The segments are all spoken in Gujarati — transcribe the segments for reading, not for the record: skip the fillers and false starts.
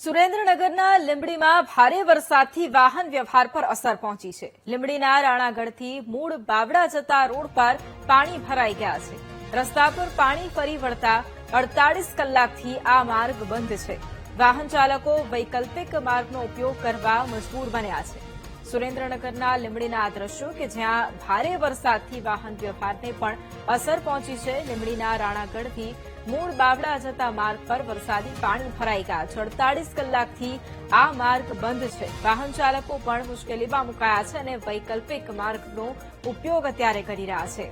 સુરેન્દ્રનગરના લીંબડીમાં ભારે વરસાદથી વાહન વ્યવહાર પર અસર પહોંચી છે। લીંબડીના રાણાગઢથી મૂળ બાવડા જતા રોડ પર પાણી ભરાઈ ગયા છે। રસ્તા પર પાણી ફરી વળતા 48 કલાકથી આ માર્ગ બંધ છે। વાહન ચાલકો વૈકલ્પિક માર્ગનો ઉપયોગ કરવા મજબૂર બન્યા છે। સુરેન્દ્રનગરના લીંબડીના આ દ્રશ્યો કે જ્યાં ભારે વરસાદથી વાહન વ્યવહારને પણ અસર પહોંચી છે। લીંબડીના રાણાગઢથી મૂળ બાવડા જતા માર્ગ પર વરસાદી પાણી ભરાઈ ગયા છે। 48 કલાકથી આ માર્ગ બંધ છે। વાહન ચાલકો પણ મુશ્કેલીમાં મુકાયા છે અને વૈકલ્પિક માર્ગનો ઉપયોગ અત્યારે કરી રહ્યા છે।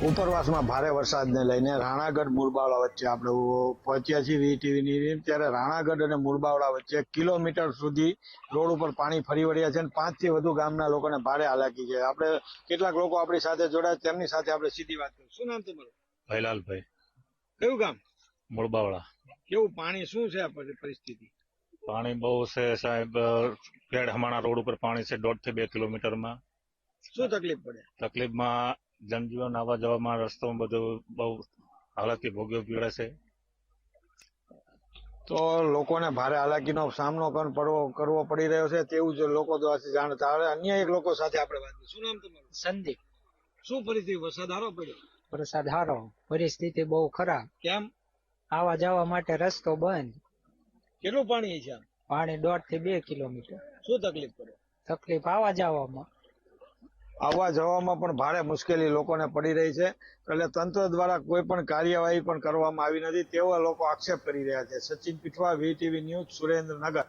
ઉપરવાસમાં ભારે વરસાદને લઈને રાણાગઢ મુરબાવડા વચ્ચે આપણે પહોંચ્યા છીએ વીટીવીની ટીમ। ત્યારે રાણાગઢ અને મુરબાવડા વચ્ચે કિલોમીટર સુધી રોડ ઉપર પાણી ફરી વળ્યા છે અને 5 થી વધુ ગામના લોકોને ભારે હાલાકી છે। આપણે કેટલાક લોકો આપણી સાથે જોડાયા, તેમની સાથે આપણે સીધી વાત કરીશું। શું નામ તમારું? ભાઈલાલભાઈ। કયું ગામ? મુરબાવડા। કેવું પાણી, શું છે આ પરિસ્થિતિ? પાણી બહુ છે સાહેબ। પેડ હમાણા રોડ ઉપર પાણી છે 1.5 થી 2 કિલોમીટરમાં। શું તકલીફ પડે? તકલીફમાં જનજીવન આવવા જવામાં રસ્તામાં બધું બહુ હાલાકી ભોગવવી પડે છે। તો લોકોને ભારે હાલાકીનો સામનો કરવો પડી રહ્યો છે તેવું જ લોકો દ્વારા જાણતા। હવે અન્ય એક લોકો સાથે આપણે વાત કરીશું। શું નામ તમારું? સંદીપ। શું પરિસ્થિતિ? વરસાદ સારો પડ્યો? વરસાદ સારો, પરિસ્થિતિ બહુ ખરાબ। કેમ? આવવા જવા માટે રસ્તો બંધ। કેટલું પાણી છે? પાણી 1.5 થી 2 કિલોમીટર। શું તકલીફ પડે? તકલીફ આવવા જવામાં। આવવા જવામાં પણ ભારે મુશ્કેલી લોકોને પડી રહી છે। એટલે તંત્ર દ્વારા કોઈ પણ કાર્યવાહી પણ કરવામાં આવી નથી તેવા લોકો આક્ષેપ કરી રહ્યા છે। Sachin Pithva, VTV news, Surendranagar.